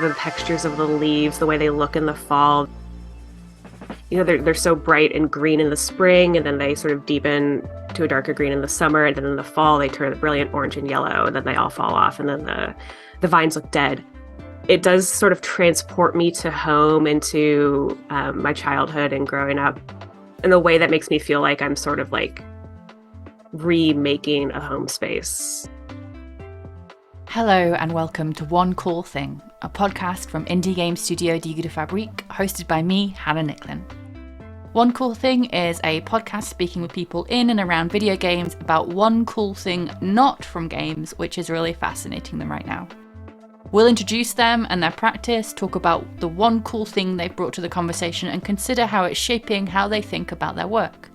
The textures of the leaves, the way they look in the fall. They're so bright and green in the spring, and then they sort of deepen to a darker green in the summer, and then in the fall they turn brilliant orange and yellow, and then they all fall off, and then the vines look dead. It does sort of transport me to home, into my childhood and growing up, in a way that makes me feel like I'm sort of like remaking a home space. Hello and welcome to One Cool Thing, a podcast from indie game studio Die Gute Fabrik, hosted by me, Hannah Nicklin. One Cool Thing is a podcast speaking with people in and around video games about one cool thing not from games, which is really fascinating them right now. We'll introduce them and their practice, talk about the one cool thing they've brought to the conversation, and consider how it's shaping how they think about their work.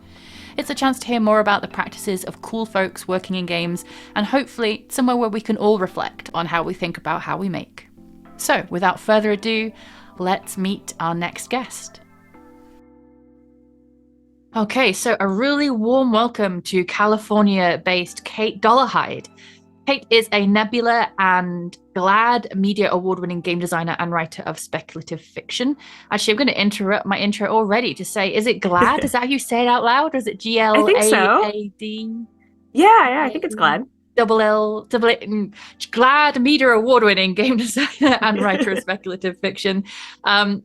It's a chance to hear more about the practices of cool folks working in games, and hopefully somewhere where we can all reflect on how we think about how we make. So, without further ado, let's meet our next guest. Okay, so a really warm welcome to California-based Kate Dollarhyde. Kate is a Nebula and GLAAD Media Award-winning game designer and writer of speculative fiction. Actually, I'm going to interrupt my intro already to say, is it GLAAD? Is that how you say it out loud? Or is it GLAAD? I think so. Yeah, I think it's GLAAD. GLAAD Media Award-winning game designer and writer of speculative fiction.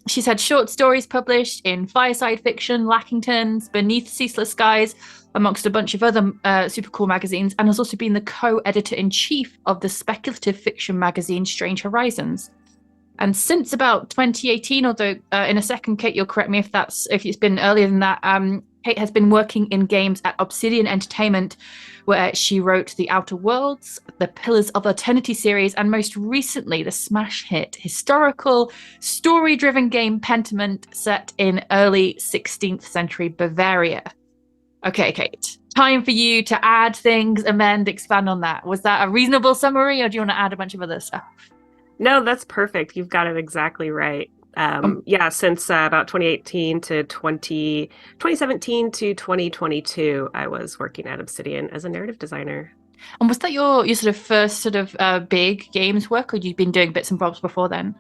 She's had short stories published in Fireside Fiction, Lackington, Beneath Ceaseless Skies, amongst a bunch of other super cool magazines, and has also been the co-editor-in-chief of the speculative fiction magazine Strange Horizons. And since about 2018, although in a second, Kate, you'll correct me if it's been earlier than that, Kate has been working in games at Obsidian Entertainment, where she wrote The Outer Worlds, the Pillars of Eternity series, and most recently the smash hit historical story-driven game Pentiment, set in early 16th century Bavaria. Okay, Kate, time for you to add things, amend, expand on that. Was that a reasonable summary, or do you want to add a bunch of other stuff? No, that's perfect. You've got it exactly right. Since about 2018 to 2017 to 2022, I was working at Obsidian as a narrative designer. And was that your sort of first sort of big games work, or you'd been doing bits and bobs before then?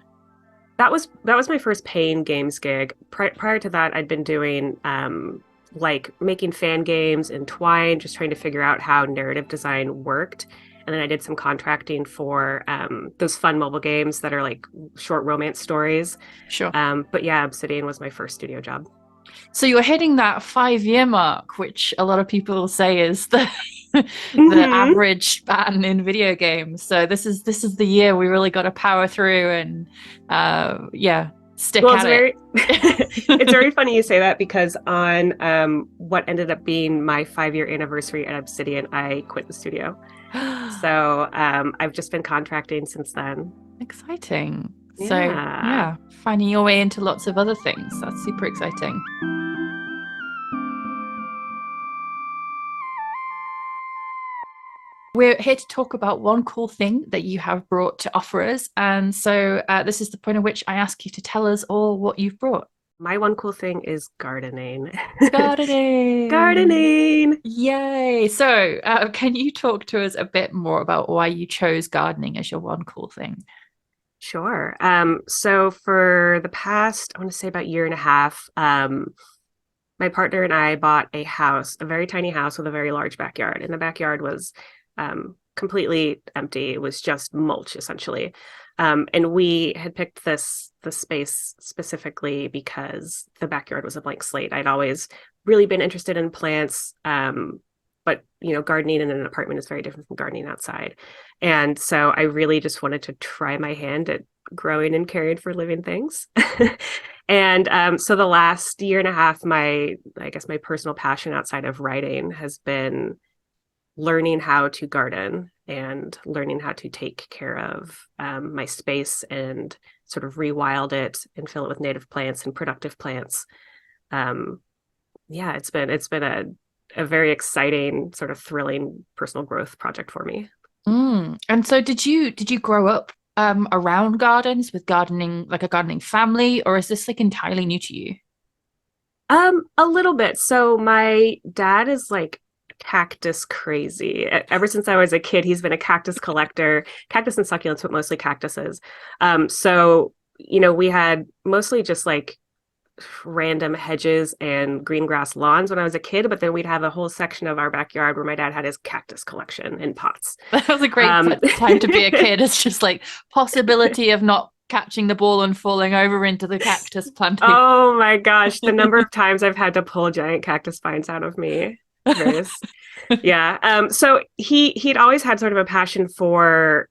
That was my first paying games gig. Prior to that, I'd been doing like making fan games in Twine, just trying to figure out how narrative design worked. And then I did some contracting for those fun mobile games that are like short romance stories. Sure. But yeah, Obsidian was my first studio job. So you're hitting that 5-year mark, which a lot of people say is the average span in video games. So this is the year we really got to power through and stick at it. It's very funny you say that, because on what ended up being my 5-year anniversary at Obsidian, I quit the studio. So I've just been contracting since then. Exciting. Yeah. So yeah, finding your way into lots of other things. That's super exciting. We're here to talk about one cool thing that you have brought to offer us. And so this is the point at which I ask you to tell us all what you've brought. My one cool thing is gardening. Gardening! Yay! So can you talk to us a bit more about why you chose gardening as your one cool thing? Sure. So for the past, I want to say about 1.5 years, my partner and I bought a house, a very tiny house with a very large backyard. And the backyard was completely empty. It was just mulch, essentially. And we had picked the space specifically because the backyard was a blank slate. I'd always really been interested in plants, but gardening in an apartment is very different from gardening outside. And so I really just wanted to try my hand at growing and caring for living things. And so the last 1.5 years, my personal passion outside of writing has been learning how to garden and learning how to take care of my space and sort of rewild it and fill it with native plants and productive plants. It's been a very exciting, sort of thrilling personal growth project for me. And so did you grow up around gardens, with gardening, like a gardening family, or is this like entirely new to you? A little bit. So my dad is like cactus crazy. Ever since I was a kid, he's been a cactus collector, cactus and succulents, but mostly cactuses. So, we had mostly just like random hedges and green grass lawns when I was a kid, but then we'd have a whole section of our backyard where my dad had his cactus collection in pots. That was a great time to be a kid. It's just like possibility of not catching the ball and falling over into the cactus planting. Oh my gosh, the number of times I've had to pull giant cactus vines out of me. Yeah. So he'd always had sort of a passion for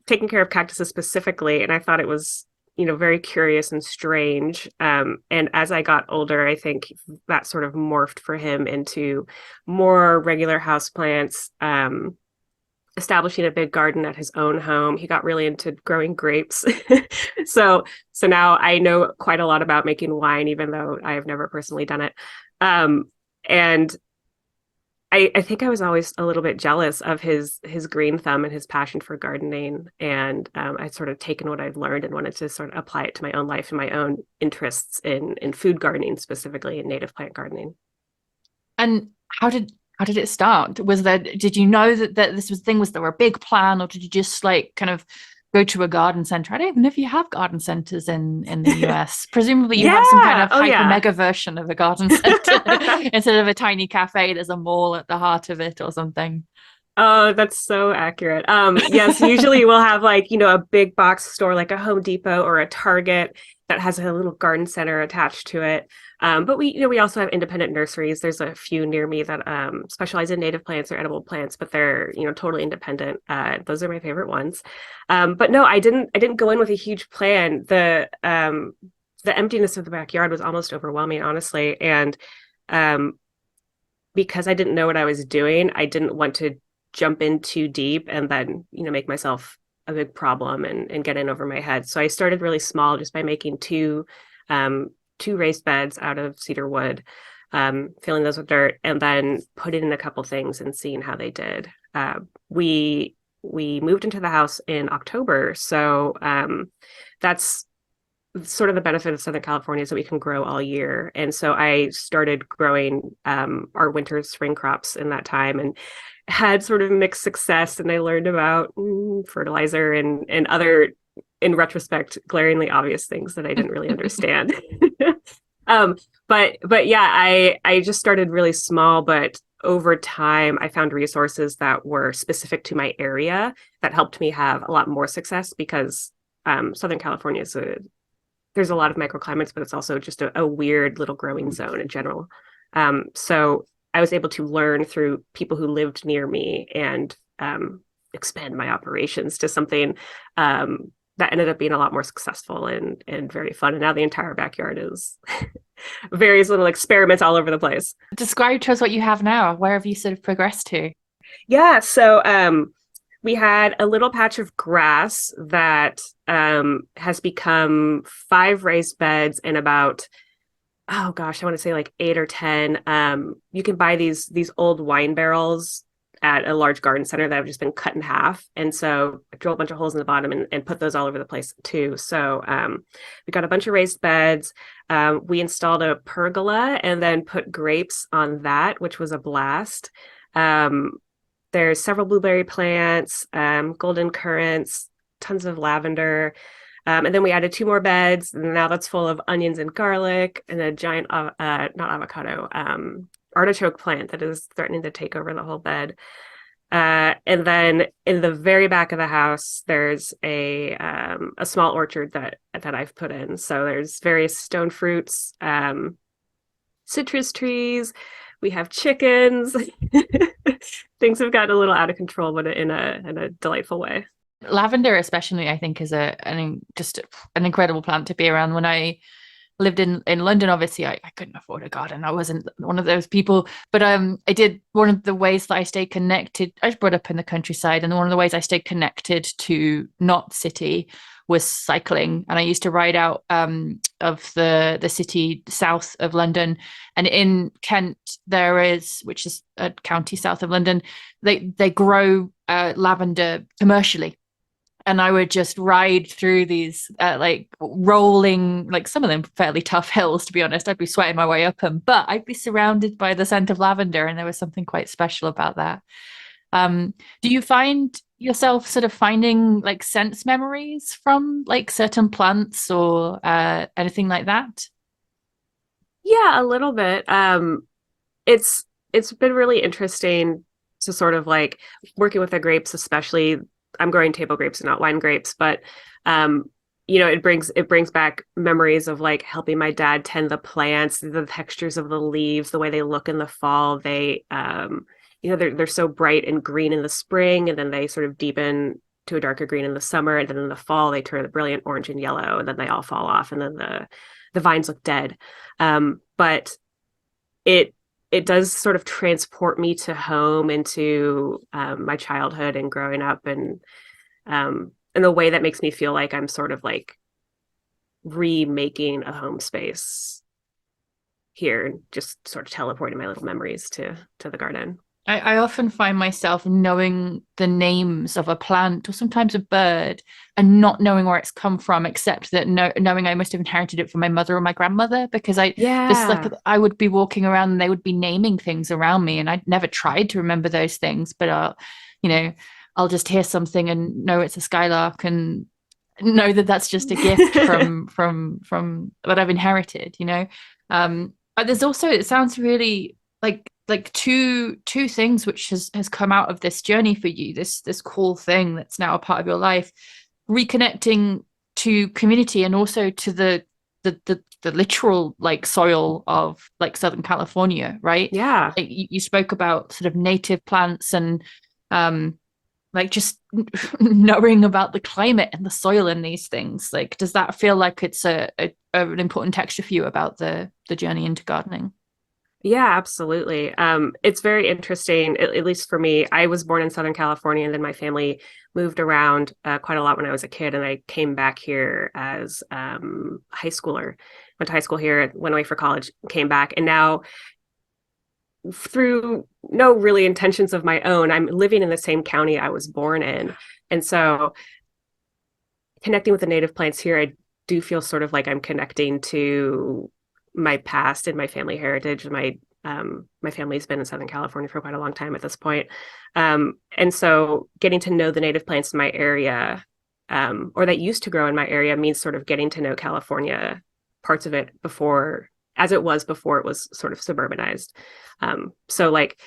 taking care of cactuses specifically, and I thought it was very curious and strange. And as I got older, I think that sort of morphed for him into more regular houseplants, establishing a big garden at his own home. He got really into growing grapes. So now I know quite a lot about making wine, even though I have never personally done it. And I think I was always a little bit jealous of his green thumb and his passion for gardening. And I'd sort of taken what I'd learned and wanted to sort of apply it to my own life and my own interests in food gardening, specifically in native plant gardening. And how did it start? Did you know that this was there a big plan, or did you just like kind of go to a garden center? I don't even know if you have garden centers in the US. Presumably you have some kind of mega version of a garden center. Instead of a tiny cafe, there's a mall at the heart of it or something. Oh, that's so accurate. Yes, usually we'll have like, a big box store like a Home Depot or a Target that has a little garden center attached to it. But we also have independent nurseries. There's a few near me that specialize in native plants or edible plants, but they're totally independent. Those are my favorite ones. But no, I didn't go in with a huge plan. The emptiness of the backyard was almost overwhelming, honestly, and because I didn't know what I was doing, I didn't want to jump in too deep and then make myself a big problem and get in over my head. So I started really small, just by making two raised beds out of cedar wood, filling those with dirt, and then putting in a couple things and seeing how they did. We moved into the house in October, so that's sort of the benefit of Southern California, is that we can grow all year. And so I started growing our winter spring crops in that time, and had sort of mixed success. And I learned about fertilizer and other, in retrospect, glaringly obvious things that I didn't really understand. But yeah, I just started really small, but over time I found resources that were specific to my area that helped me have a lot more success, because Southern California there's a lot of microclimates, but it's also just a weird little growing zone in general. So I was able to learn through people who lived near me and expand my operations to something that ended up being a lot more successful and very fun. And now the entire backyard is various little experiments all over the place. Describe to us what you have now. Where have you sort of progressed to? Yeah, so we had a little patch of grass that has become 5 raised beds and about, oh gosh, I want to say like 8 or 10. You can buy these old wine barrels at a large garden center that have just been cut in half. And so I drilled a bunch of holes in the bottom and put those all over the place too. So we got a bunch of raised beds. We installed a pergola and then put grapes on that, which was a blast. There's several blueberry plants, golden currants, tons of lavender. And then we added 2 more beds, and now that's full of onions and garlic and a giant, not avocado, artichoke plant that is threatening to take over the whole bed. And then in the very back of the house, there's a small orchard that I've put in. So there's various stone fruits, citrus trees. We have chickens. Things have gotten a little out of control, but in a delightful way. Lavender, especially, I think, is just an incredible plant to be around. When I lived in London, obviously, I couldn't afford a garden. I wasn't one of those people. But I did, one of the ways that I stayed connected, I was brought up in the countryside, and one of the ways I stayed connected to not city was cycling. And I used to ride out of the city south of London. And in Kent, there is, which is a county south of London, they grow lavender commercially. and I would just ride through these like rolling, like some of them fairly tough hills, to be honest. I'd be sweating my way up them, but I'd be surrounded by the scent of lavender, and there was something quite special about that. Do you find yourself sort of finding like sense memories from like certain plants or anything like that? Yeah, a little bit. It's been really interesting to sort of like working with the grapes, especially. I'm growing table grapes and not wine grapes, but it brings back memories of like helping my dad tend the plants, the textures of the leaves, the way they look in the fall. They they're so bright and green in the spring, and then they sort of deepen to a darker green in the summer, and then in the fall they turn a brilliant orange and yellow, and then they all fall off, and then the vines look dead. But it does sort of transport me to home, into my childhood and growing up, and in a way that makes me feel like I'm sort of like remaking a home space here, and just sort of teleporting my little memories to the garden. I often find myself knowing the names of a plant or sometimes a bird and not knowing where it's come from, except that knowing I must have inherited it from my mother or my grandmother, because I would be walking around and they would be naming things around me, and I'd never tried to remember those things, but I'll just hear something and know it's a skylark and know that that's just a gift from what I've inherited, But there's also, it sounds really like two things which has come out of this journey for you, this cool thing that's now a part of your life, reconnecting to community and also to the literal like soil of like Southern California, right? Yeah. Like, you spoke about sort of native plants and like just knowing about the climate and the soil and these things. Like, does that feel like it's an important texture for you about the journey into gardening? Yeah, absolutely. It's very interesting, at least for me. I was born in Southern California, and then my family moved around quite a lot when I was a kid, and I came back here as high schooler. Went to high school here, went away for college, came back, and now, through no really intentions of my own, I'm living in the same county I was born in. And so connecting with the native plants here, I do feel sort of like I'm connecting to my past and my family heritage. My family's been in Southern California for quite a long time at this point. And so getting to know the native plants in my area, or that used to grow in my area, means sort of getting to know California, parts of it before it was sort of suburbanized. So like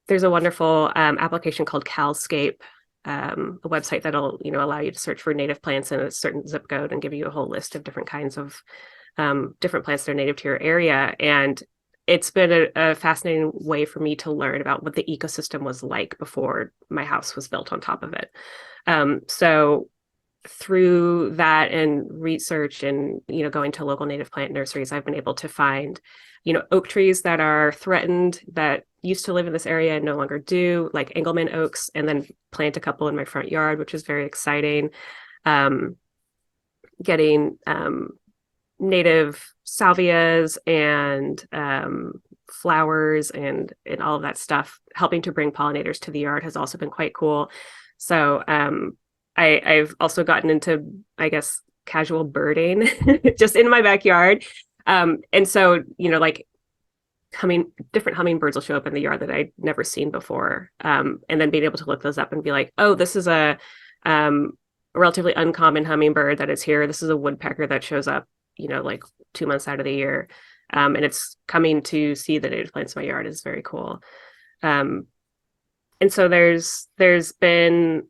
there's a wonderful application called CalScape, a website that'll allow you to search for native plants in a certain zip code and give you a whole list of different kinds of different plants that are native to your area. And it's been a fascinating way for me to learn about what the ecosystem was like before my house was built on top of it. So through that and research and going to local native plant nurseries, I've been able to find oak trees that are threatened that used to live in this area and no longer do, like Engelmann oaks, and then plant a couple in my front yard, which is very exciting. Getting native salvias and flowers and all of that stuff, helping to bring pollinators to the yard, has also been quite cool. So I've also gotten into, I guess, casual birding just in my backyard. And so, like different hummingbirds will show up in the yard that I'd never seen before. And then being able to look those up and be like, oh, this is a relatively uncommon hummingbird that is here. This is a woodpecker that shows up, like 2 months out of the year. And it's coming to see the native plants in my yard is very cool. And so there's been,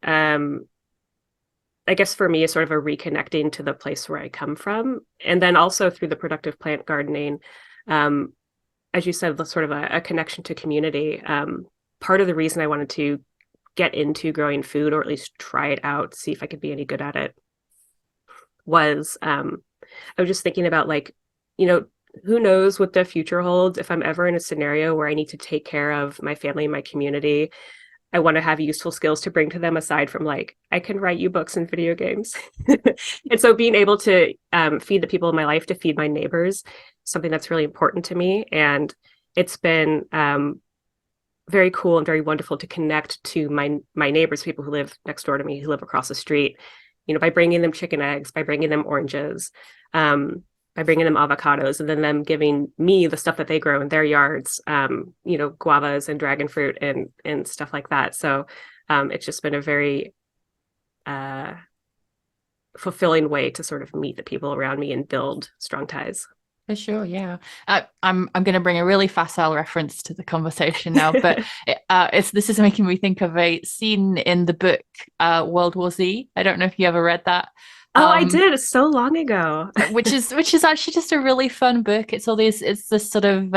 I guess for me, a sort of a reconnecting to the place where I come from. And then also through the productive plant gardening, as you said, the sort of a connection to community. Part of the reason I wanted to get into growing food, or at least try it out, see if I could be any good at it, was I was just thinking about like, who knows what the future holds. If I'm ever in a scenario where I need to take care of my family and my community, I want to have useful skills to bring to them, aside from like, I can write you books and video games. And so being able to feed the people in my life, to feed my neighbors, something that's really important to me. And it's been very cool and very wonderful to connect to my neighbors, people who live next door to me, who live across the street, by bringing them chicken eggs, by bringing them oranges, by bringing them avocados, and then them giving me the stuff that they grow in their yards, guavas and dragon fruit and stuff like that. So it's just been a very fulfilling way to sort of meet the people around me and build strong ties. For sure, yeah. I'm going to bring a really facile reference to the conversation now, but this is making me think of a scene in the book World War Z. I don't know if you ever read that. Oh, I did so long ago. which is actually just a really fun book. It's this sort of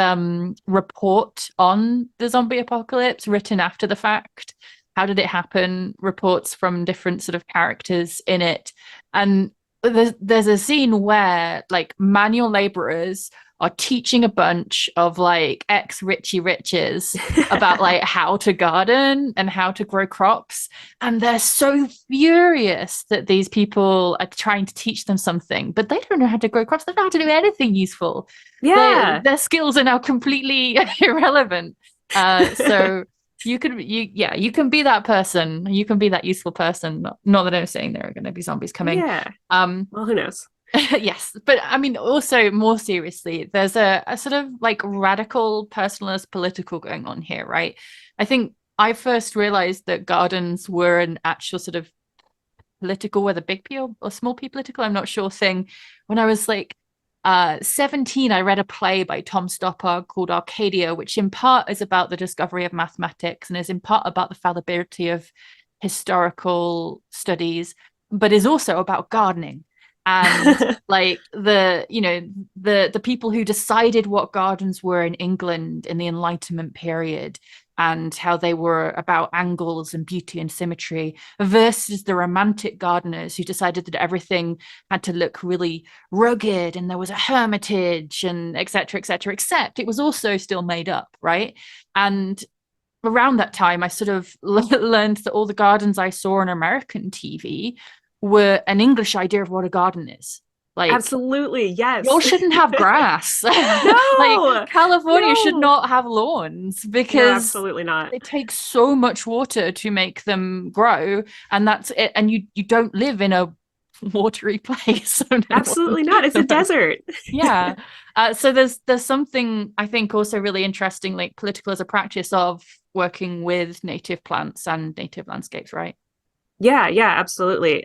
report on the zombie apocalypse written after the fact. How did it happen? Reports from different sort of characters in it, and there's a scene where like manual laborers are teaching a bunch of like ex-Richie Riches about like how to garden and how to grow crops, and they're so furious that these people are trying to teach them something, but they don't know how to grow crops. They don't know how to do anything useful. Their skills are now completely irrelevant. So you can be that person. You can be that useful person. Not that I'm saying there are going to be zombies coming. Yeah. Well, who knows? Yes, but I mean, also more seriously, there's a sort of like radical personalist political going on here, right? I think I first realized that gardens were an actual sort of political, whether big P or small P political, I'm not sure, thing when I was like 17. I read a play by Tom Stoppard called Arcadia, which in part is about the discovery of mathematics and is in part about the fallibility of historical studies, but is also about gardening. And like the people who decided what gardens were in England in the Enlightenment period and how they were about angles and beauty and symmetry versus the romantic gardeners who decided that everything had to look really rugged and there was a hermitage and et cetera, except it was also still made up, right? And around that time, I sort of learned that all the gardens I saw on American TV were an English idea of what a garden is. Like, absolutely, yes. Y'all shouldn't have grass. No, like California should not have lawns because absolutely not. It takes so much water to make them grow, and that's it. And you don't live in a watery place. Absolutely not. It's a desert. Yeah. So there's something I think also really interesting, like political as a practice of working with native plants and native landscapes, right? Yeah, absolutely.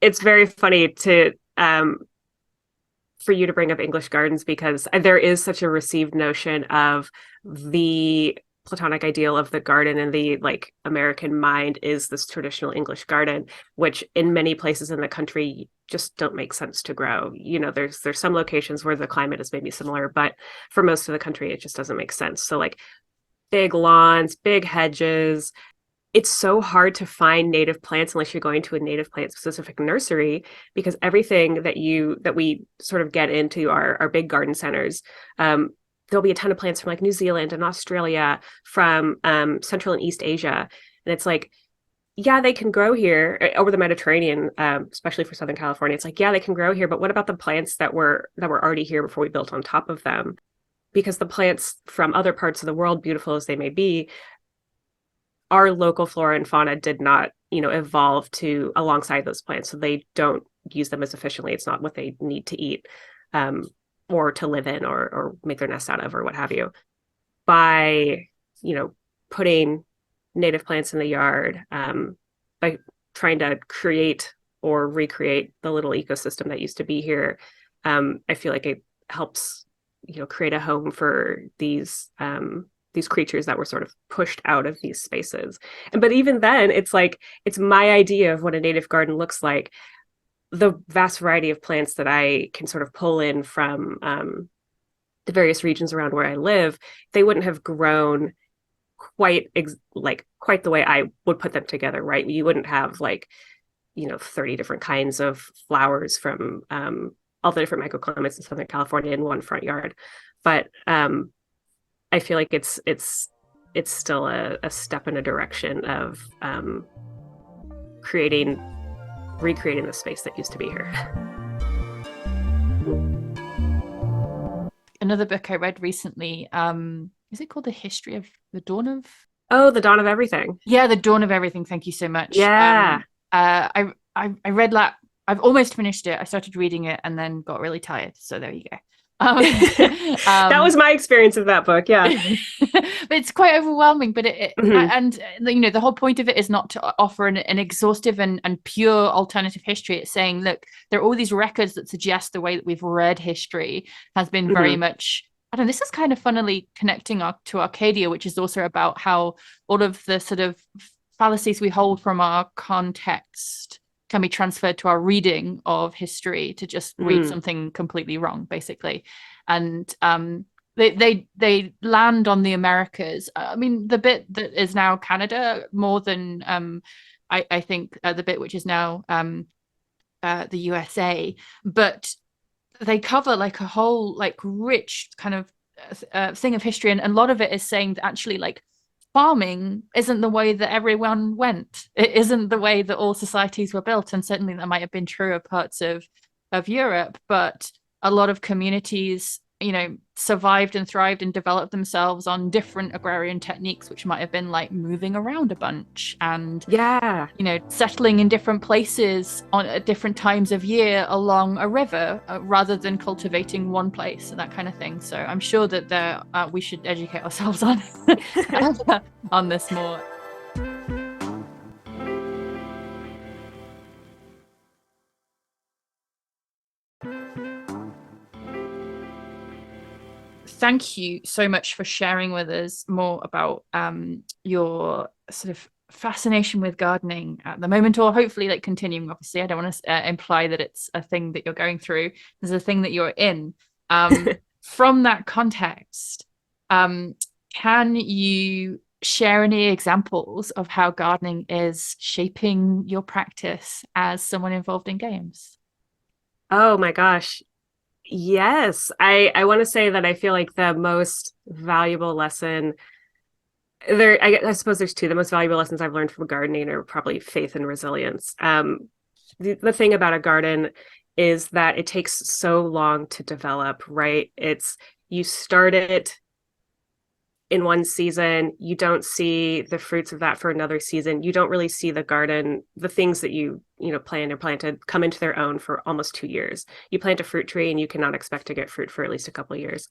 It's very funny to for you to bring up English gardens because there is such a received notion of the Platonic ideal of the garden, and the like American mind is this traditional English garden, which in many places in the country just don't make sense to grow. There's some locations where the climate is maybe similar, but for most of the country it just doesn't make sense. So like big lawns, big hedges. It's so hard to find native plants unless you're going to a native plant specific nursery, because everything that we sort of get into our big garden centers, there'll be a ton of plants from like New Zealand and Australia, from Central and East Asia. And it's like, yeah, they can grow here over the Mediterranean, especially for Southern California. It's like, yeah, they can grow here, but what about the plants that were already here before we built on top of them? Because the plants from other parts of the world, beautiful as they may be, our local flora and fauna did not, evolve to alongside those plants. So they don't use them as efficiently. It's not what they need to eat, or to live in, or make their nest out of, or what have you. By, putting native plants in the yard, by trying to create or recreate the little ecosystem that used to be here, I feel like it helps, create a home for these creatures that were sort of pushed out of these spaces. But even then, it's like, it's my idea of what a native garden looks like. The vast variety of plants that I can sort of pull in from the various regions around where I live, they wouldn't have grown quite the way I would put them together, right? You wouldn't have 30 different kinds of flowers from all the different microclimates in Southern California in one front yard. But I feel like it's still a step in a direction of recreating the space that used to be here. Another book I read recently, is it called The History of the Dawn of? Oh, The Dawn of Everything. Yeah, The Dawn of Everything. Thank you so much. Yeah. I read I've almost finished it. I started reading it and then got really tired. So there you go. That was my experience of that book. Yeah. But it's quite overwhelming. But Mhm. and the whole point of it is not to offer an exhaustive and pure alternative history. It's saying, look, there are all these records that suggest the way that we've read history has been very Mhm. much. I don't know, this is kind of funnily connecting to Arcadia, which is also about how all of the sort of fallacies we hold from our context can be transferred to our reading of history to just read Mhm. something completely wrong, basically. And they land on the Americas. I mean, the bit that is now Canada more than I think the bit which is now the USA, but they cover like a whole like rich kind of thing of history, and a lot of it is saying that actually like farming isn't the way that everyone went. It isn't the way that all societies were built, and certainly that might have been true of parts of Europe, but a lot of communities, survived and thrived and developed themselves on different agrarian techniques, which might have been like moving around a bunch and Yeah. settling in different places at different times of year along a river, rather than cultivating one place and that kind of thing. So I'm sure that we should educate ourselves on on this more. Thank you so much for sharing with us more about your sort of fascination with gardening at the moment, or hopefully like continuing. Obviously, I don't want to imply that it's a thing that you're going through. There's a thing that you're in. From that context, can you share any examples of how gardening is shaping your practice as someone involved in games? Oh my gosh. Yes. I want to say that I feel like the most valuable lesson there, I suppose there's two. The most valuable lessons I've learned from gardening are probably faith and resilience. The thing about a garden is that it takes so long to develop, right? You start it in one season, you don't see the fruits of that for another season. You don't really see the garden, the things that planned or planted come into their own for almost 2 years. You plant a fruit tree and you cannot expect to get fruit for at least a couple of years,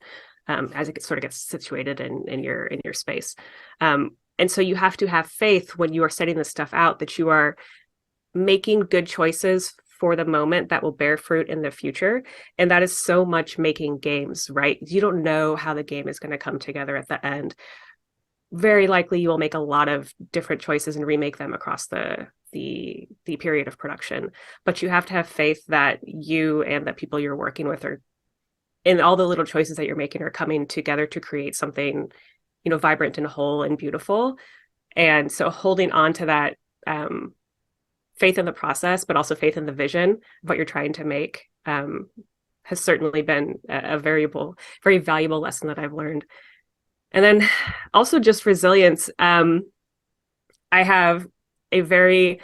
as it sort of gets situated in your space. And so you have to have faith when you are setting this stuff out that you are making good choices for the moment that will bear fruit in the future. And that is so much making games, right? You don't know how the game is going to come together at the end. Very likely you will make a lot of different choices and remake them across the period of production. But you have to have faith that you and the people you're working with are, and all the little choices that you're making are coming together to create something, vibrant and whole and beautiful. And so holding on to that faith in the process, but also faith in the vision of what you're trying to make, has certainly been a very valuable lesson that I've learned. And then also just resilience. I have a very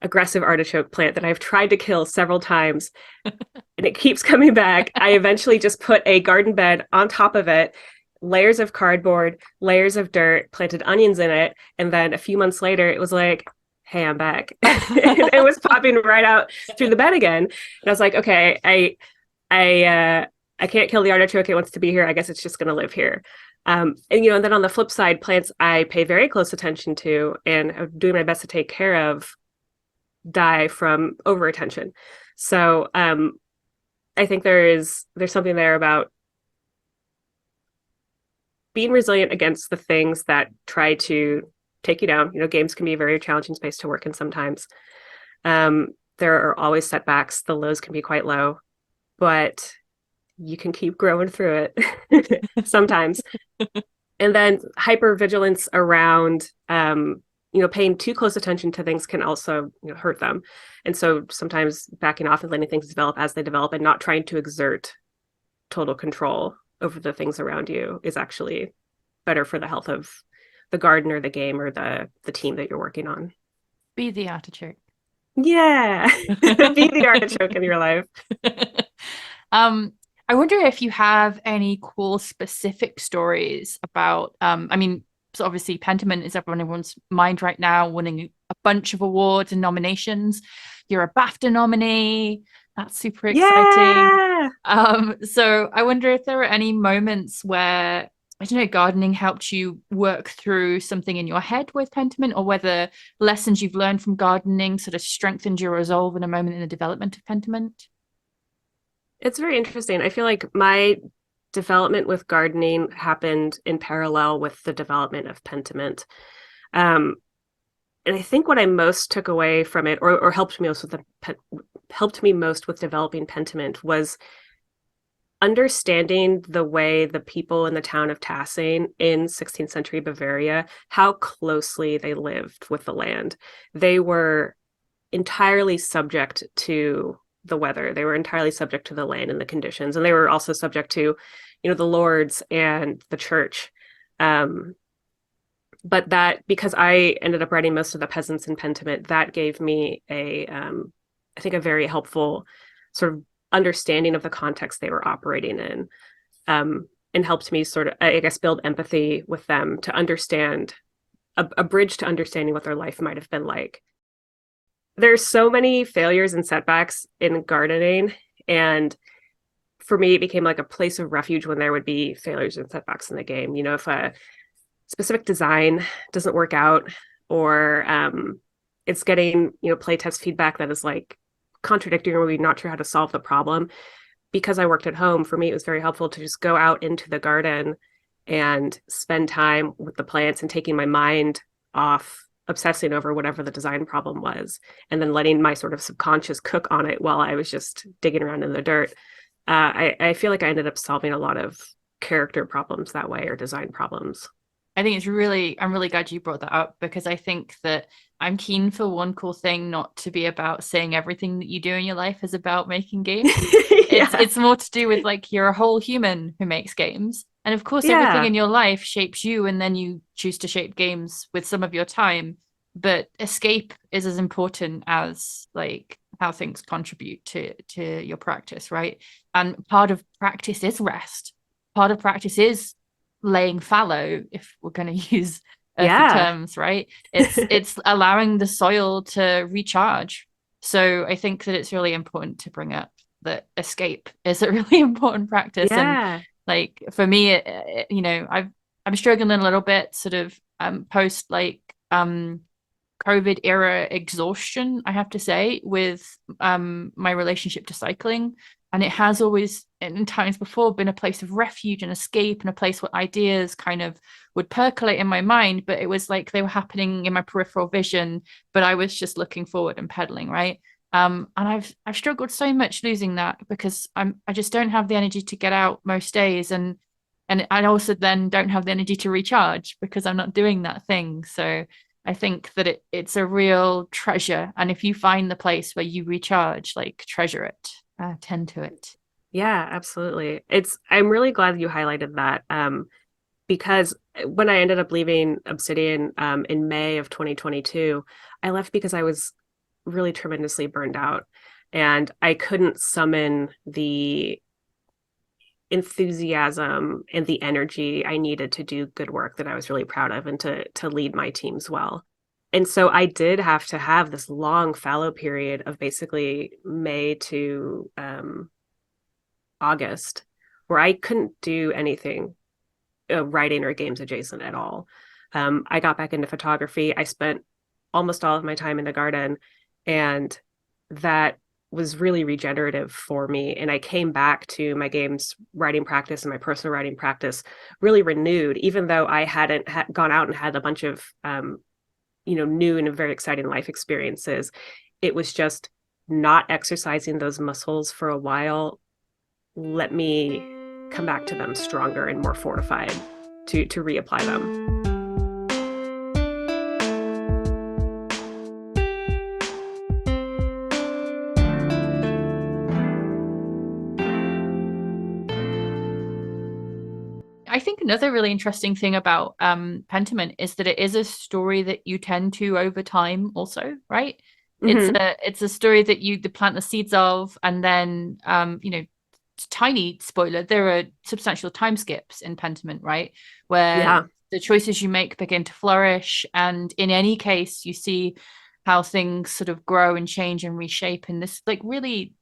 aggressive artichoke plant that I've tried to kill several times and it keeps coming back. I eventually just put a garden bed on top of it, layers of cardboard, layers of dirt, planted onions in it. And then a few months later, it was like, hey, I'm back. It was popping right out through the bed again. And I was like, okay, I can't kill the artichoke. It wants to be here. I guess it's just going to live here. And then on the flip side, plants I pay very close attention to and I'm doing my best to take care of die from over attention. So I think there's something there about being resilient against the things that try to take you down. Games can be a very challenging space to work in sometimes. There are always setbacks. The lows can be quite low, but you can keep growing through it sometimes. And then hypervigilance around, paying too close attention to things can also hurt them. And so sometimes backing off and letting things develop as they develop and not trying to exert total control over the things around you is actually better for the health of the garden or the game or the team that you're working on. Be the artichoke. Yeah. Be the artichoke in your life. I wonder if you have any cool specific stories about, So obviously Pentiment is on everyone's mind right now, winning a bunch of awards and nominations. You're a BAFTA nominee. That's super exciting. So I wonder if there are any moments where, I don't know, gardening helped you work through something in your head with Pentiment, or whether lessons you've learned from gardening sort of strengthened your resolve in a moment in the development of Pentiment. It's very interesting. I feel like my development with gardening happened in parallel with the development of Pentiment. And I think what I most took away from it, or helped me most with developing Pentiment, was understanding the way the people in the town of Tassing in 16th century Bavaria, how closely they lived with the land. They were entirely subject to the weather. They were entirely subject to the land and the conditions. And they were also subject to, the lords and the church. But that, because I ended up writing most of the peasants in Pentiment, that gave me I think a very helpful sort of understanding of the context they were operating in, and helped me sort of, I guess, build empathy with them to understand, a bridge to understanding what their life might have been like. There's so many failures and setbacks in gardening, and for me, it became like a place of refuge when there would be failures and setbacks in the game. If a specific design doesn't work out, or it's getting, playtest feedback that is like contradictory, or we're not sure how to solve the problem. Because I worked at home, for me, it was very helpful to just go out into the garden and spend time with the plants and taking my mind off obsessing over whatever the design problem was, and then letting my sort of subconscious cook on it while I was just digging around in the dirt. I feel like I ended up solving a lot of character problems that way, or design problems. I'm really glad you brought that up, because I think that I'm keen for One Cool Thing not to be about saying everything that you do in your life is about making games. It's more to do with like, you're a whole human who makes games. And of course, everything in your life shapes you, and then you choose to shape games with some of your time. But escape is as important as like how things contribute to your practice, right? And part of practice is rest. Part of practice is laying fallow, if we're going to use earthy terms, right? It's allowing the soil to recharge. So I think that it's really important to bring up that escape is a really important practice. And like for me, I'm struggling a little bit sort of post like COVID era exhaustion, I have to say, with my relationship to cycling. And it has always, in times before, been a place of refuge and escape, and a place where ideas kind of would percolate in my mind, but it was like they were happening in my peripheral vision, but I was just looking forward and pedaling, right? And I've struggled so much losing that, because I just don't have the energy to get out most days, and I also then don't have the energy to recharge because I'm not doing that thing. So I think that it's a real treasure, and if you find the place where you recharge, like, treasure it. Tend to it. Yeah, absolutely. I'm really glad you highlighted that, because when I ended up leaving Obsidian in May of 2022, I left because I was really tremendously burned out, and I couldn't summon the enthusiasm and the energy I needed to do good work that I was really proud of, and to lead my teams well. And so I did have to have this long fallow period of basically May to August, where I couldn't do anything writing or games adjacent at all. I got back into photography. I spent almost all of my time in the garden, and that was really regenerative for me. And I came back to my games writing practice and my personal writing practice really renewed, even though I hadn't gone out and had a bunch of new and very exciting life experiences. It was just not exercising those muscles for a while let me come back to them stronger and more fortified to reapply them. I think another really interesting thing about Pentiment is that it is a story that you tend to over time also, right? Mm-hmm. It's a story that you plant the seeds of, and then tiny spoiler, there are substantial time skips in Pentiment, right? Where the choices you make begin to flourish. And in any case, you see how things sort of grow and change and reshape in this like really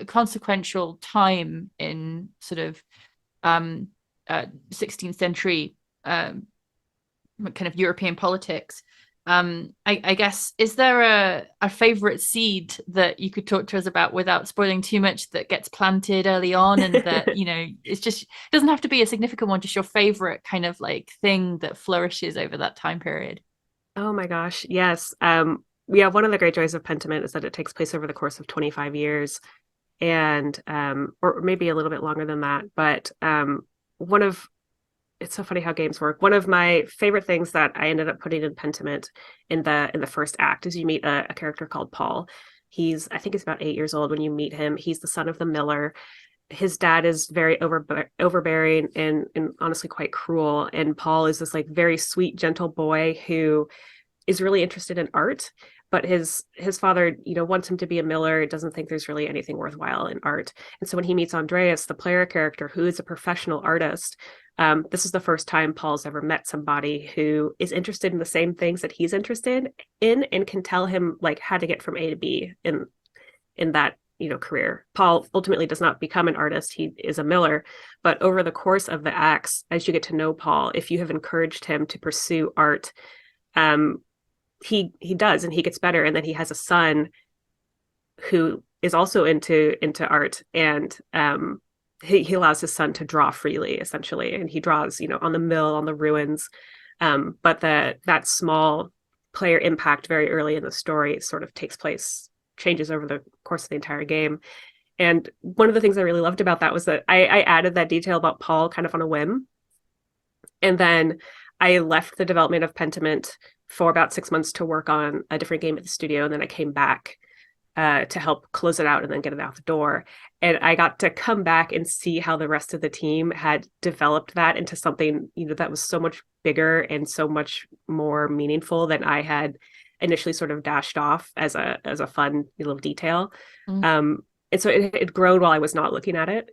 consequential time in sort of 16th century kind of European politics. I guess, is there a favorite seed that you could talk to us about without spoiling too much that gets planted early on and that, you know, it's just, it doesn't have to be a significant one, just your favorite kind of like thing that flourishes over that time period? Oh my gosh, yes. Yeah, one of the great joys of Pentiment is that it takes place over the course of 25 years and or maybe a little bit longer than that. But one of it's so funny how games work. One of my favorite things that I ended up putting in Pentiment in the first act is you meet a character called Paul. I think he's about 8 years old when you meet him. He's the son of the miller. His dad is very overbearing and honestly quite cruel. And Paul is this like very sweet, gentle boy who is really interested in art, but his father, you know, wants him to be a miller, doesn't think there's really anything worthwhile in art. And so when he meets Andreas, the player character, who is a professional artist, this is the first time Paul's ever met somebody who is interested in the same things that he's interested in and can tell him like how to get from A to B in that, you know, career. Paul ultimately does not become an artist. He is a miller, but over the course of the acts, as you get to know Paul, if you have encouraged him to pursue art, he does, and he gets better. And then he has a son who is also into art, and he allows his son to draw freely, essentially, and he draws, you know, on the mill, on the ruins. But that small player impact very early in the story sort of changes over the course of the entire game. And one of the things I really loved about that was that I added that detail about Paul kind of on a whim. And then I left the development of Pentiment for about 6 months to work on a different game at the studio. And then I came back to help close it out and then get it out the door. And I got to come back and see how the rest of the team had developed that into something, you know, that was so much bigger and so much more meaningful than I had initially sort of dashed off as a fun little detail. And so it grown while I was not looking at it.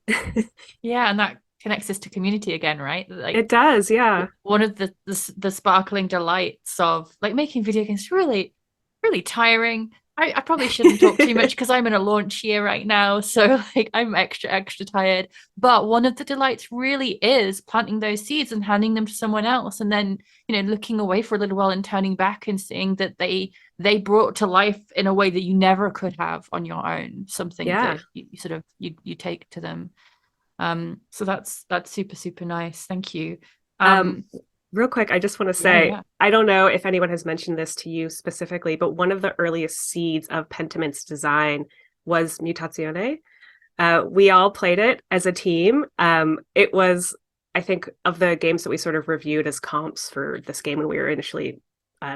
Yeah, and that connects us to community again, right? Like, it does, yeah. One of the sparkling delights of like making video games really, really tiring. I probably shouldn't talk too much because I'm in a launch year right now, so like I'm extra tired. But one of the delights really is planting those seeds and handing them to someone else, and then, you know, looking away for a little while and turning back and seeing that they brought to life in a way that you never could have on your own, something that you sort of you take to them. So that's super nice. Thank you. Real quick, I just want to say, I don't know if anyone has mentioned this to you specifically, but one of the earliest seeds of Pentiment's design was Mutazione. We all played it as a team. It was, I think, of the games that we sort of reviewed as comps for this game when we were initially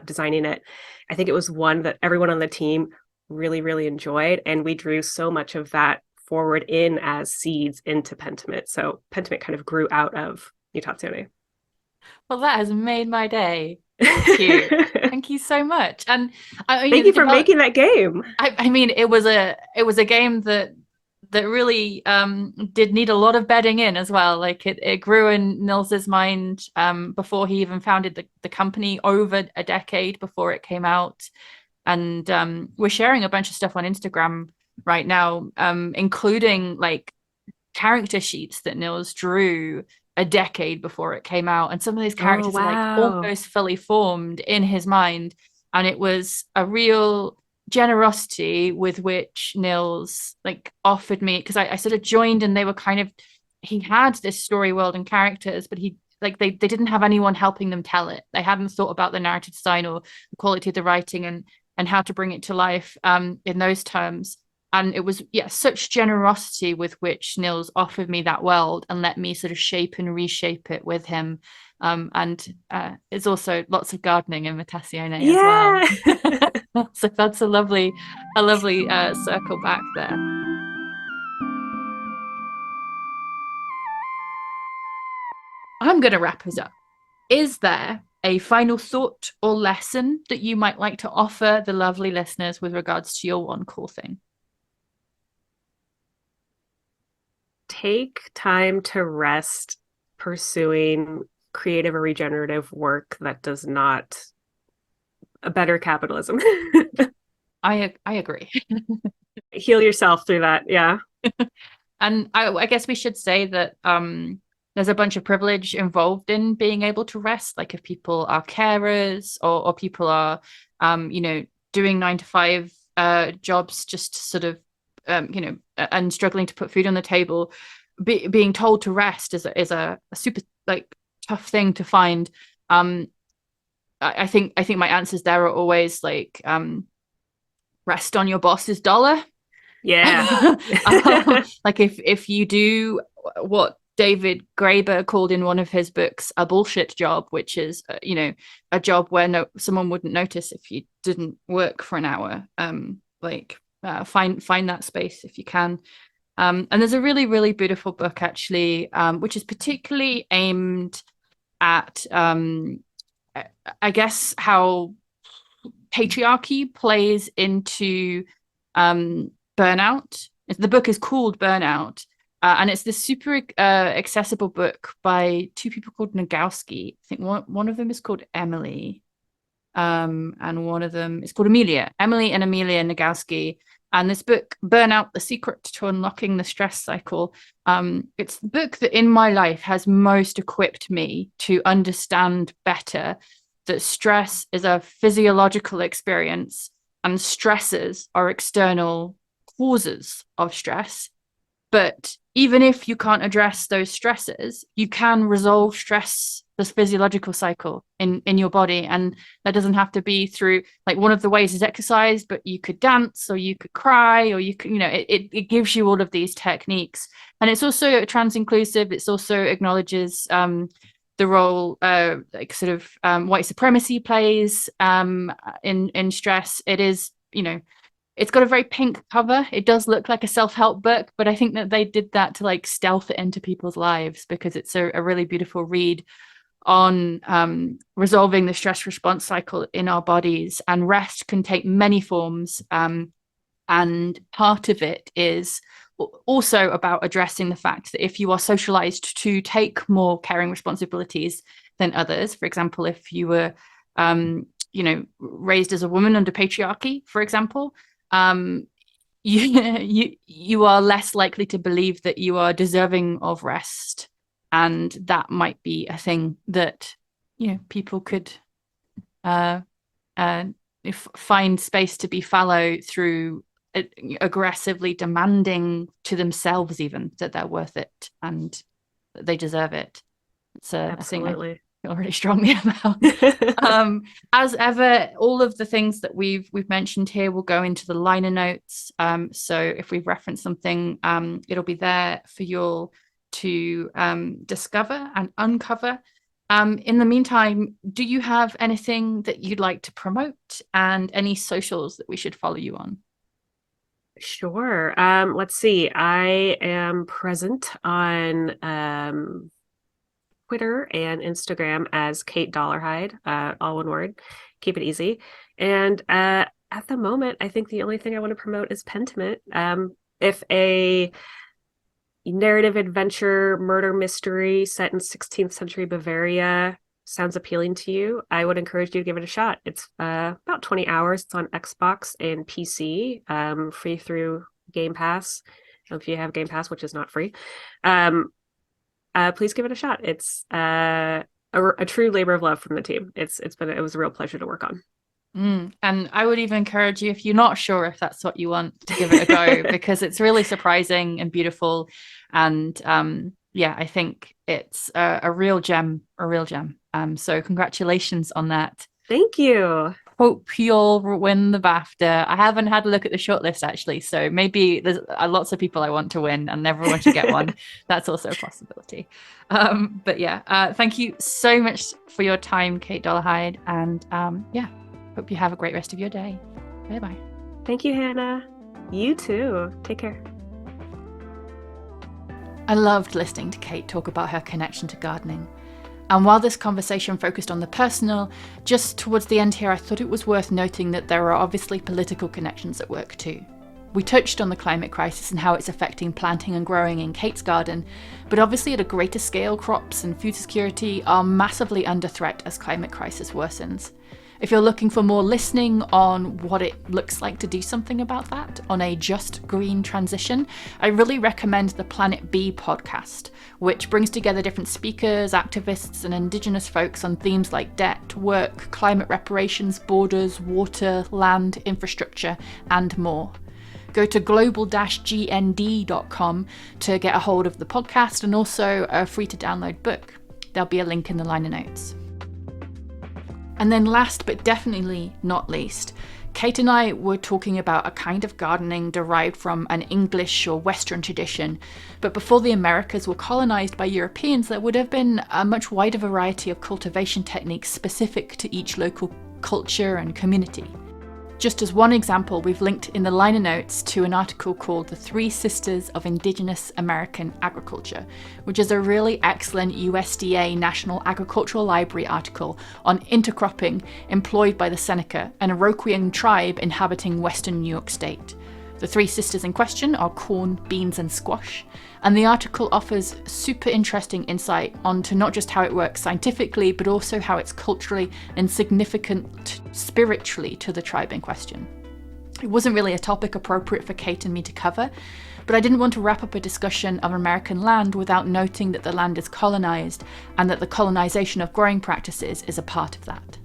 designing it, I think it was one that everyone on the team really enjoyed, and we drew so much of that forward in as seeds into Pentiment. So Pentiment kind of grew out of Mutazione. Well, that has made my day. Thank you. Thank you so much. And thank you for making that game. I mean, it was a game that really did need a lot of bedding in as well. Like it grew in Nils's mind before he even founded the company, over a decade before it came out. And we're sharing a bunch of stuff on Instagram right now, including like character sheets that Nils drew a decade before it came out, and some of these characters are like almost fully formed in his mind. And it was a real generosity with which Nils like offered me, because I sort of joined and they were kind of, he had this story world and characters, but he like they didn't have anyone helping them tell it. They hadn't thought about the narrative design or the quality of the writing and how to bring it to life in those terms. And it was, such generosity with which Nils offered me that world and let me sort of shape and reshape it with him. And it's also lots of gardening in Mutazione as well. So that's a lovely circle back there. I'm going to wrap us up. Is there a final thought or lesson that you might like to offer the lovely listeners with regards to your one cool thing? Take time to rest pursuing creative or regenerative work that does not better capitalism. I agree. Heal yourself through that. Yeah. And I guess we should say that there's a bunch of privilege involved in being able to rest. Like if people are carers or people are, doing 9 to 5 jobs, just sort of, and struggling to put food on the table, being told to rest is a super like tough thing to find. I think my answers there are always like, rest on your boss's dollar. Yeah. Like if you do what David Graeber called in one of his books a bullshit job, which is a job where someone wouldn't notice if you didn't work for an hour, find that space if you can. And there's a really, really beautiful book actually, which is particularly aimed at I guess how patriarchy plays into burnout. The book is called Burnout, and it's this super accessible book by two people called Nagowski. I think one of them is called Emily, and one of them is called Amelia. Emily and Amelia Nagowski. And this book, Burnout: The Secret to Unlocking the Stress Cycle, it's the book that in my life has most equipped me to understand better that stress is a physiological experience and stresses are external causes of stress. But even if you can't address those stresses, you can resolve stress, this physiological cycle in your body. And that doesn't have to be through, like, one of the ways is exercise, but you could dance or you could cry or you could, it gives you all of these techniques. And it's also trans-inclusive. It's also acknowledges the role white supremacy plays in stress. It is, it's got a very pink cover. It does look like a self-help book, but I think that they did that to like stealth it into people's lives because it's a really beautiful read on resolving the stress response cycle in our bodies. And rest can take many forms. And part of it is also about addressing the fact that if you are socialized to take more caring responsibilities than others, for example, if you were, raised as a woman under patriarchy, for example, you are less likely to believe that you are deserving of rest, and that might be a thing that people could find space to be fallow through aggressively demanding to themselves even that they're worth it and that they deserve it. It's a thing I feel really strongly about. As ever, all of the things that we've mentioned here will go into the liner notes. So if we've referenced something, it'll be there for you all to discover and uncover. In the meantime, do you have anything that you'd like to promote and any socials that we should follow you on? Sure. Let's see. I am present on Twitter and Instagram as Kate Dollarhyde, all one word. Keep it easy. And at the moment, I think the only thing I want to promote is Pentiment. If a narrative adventure murder mystery set in 16th century Bavaria sounds appealing to you, I would encourage you to give it a shot. It's about 20 hours. It's on Xbox and PC, free through Game Pass. If you have Game Pass, which is not free, please give it a shot. It's a true labor of love from the team. It was a real pleasure to work on. And I would even encourage you, if you're not sure if that's what you want, to give it a go because it's really surprising and beautiful. And I think it's a real gem. So congratulations on that. Thank you. Hope you'll win the BAFTA. I haven't had a look at the shortlist actually, so maybe there's lots of people I want to win and everyone should get one. That's also a possibility. Thank you so much for your time, Kate Dollarhyde, and hope you have a great rest of your day. Bye-bye. Thank you, Hannah. You too. Take care. I loved listening to Kate talk about her connection to gardening. And while this conversation focused on the personal, just towards the end here, I thought it was worth noting that there are obviously political connections at work too. We touched on the climate crisis and how it's affecting planting and growing in Kate's garden, but obviously at a greater scale, crops and food security are massively under threat as climate crisis worsens. If you're looking for more listening on what it looks like to do something about that on a just green transition, I really recommend the Planet B podcast, which brings together different speakers, activists and Indigenous folks on themes like debt, work, climate reparations, borders, water, land, infrastructure, and more. Go to global-gnd.com to get a hold of the podcast and also a free-to-download book. There'll be a link in the liner notes. And then last but definitely not least, Kate and I were talking about a kind of gardening derived from an English or Western tradition, but before the Americas were colonised by Europeans, there would have been a much wider variety of cultivation techniques specific to each local culture and community. Just as one example, we've linked in the liner notes to an article called The Three Sisters of Indigenous American Agriculture, which is a really excellent USDA National Agricultural Library article on intercropping employed by the Seneca, an Iroquoian tribe inhabiting western New York State. The three sisters in question are corn, beans and squash, and the article offers super interesting insight onto not just how it works scientifically, but also how it's culturally and significant spiritually to the tribe in question. It wasn't really a topic appropriate for Kate and me to cover, but I didn't want to wrap up a discussion of American land without noting that the land is colonised and that the colonisation of growing practices is a part of that.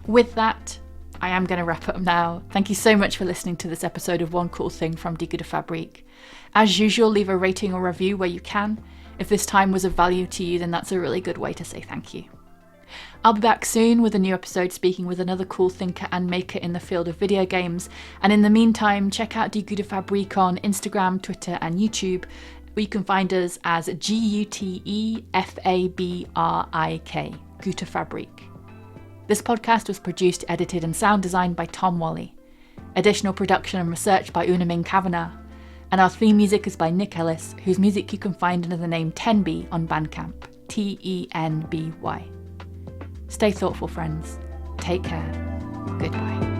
With that, I am going to wrap up now. Thank you so much for listening to this episode of One Cool Thing from Die Gute Fabrik. As usual, leave a rating or review where you can. If this time was of value to you, then that's a really good way to say thank you. I'll be back soon with a new episode speaking with another cool thinker and maker in the field of video games. And in the meantime, check out Die Gute Fabrik on Instagram, Twitter and YouTube, where you can find us as GUTEFABRIK, Gute Fabrik. This podcast was produced, edited and sound designed by Tom Wally. Additional production and research by Unaming Kavanagh. And our theme music is by Nick Ellis, whose music you can find under the name Tenby on Bandcamp, TENBY. Stay thoughtful, friends. Take care. Goodbye.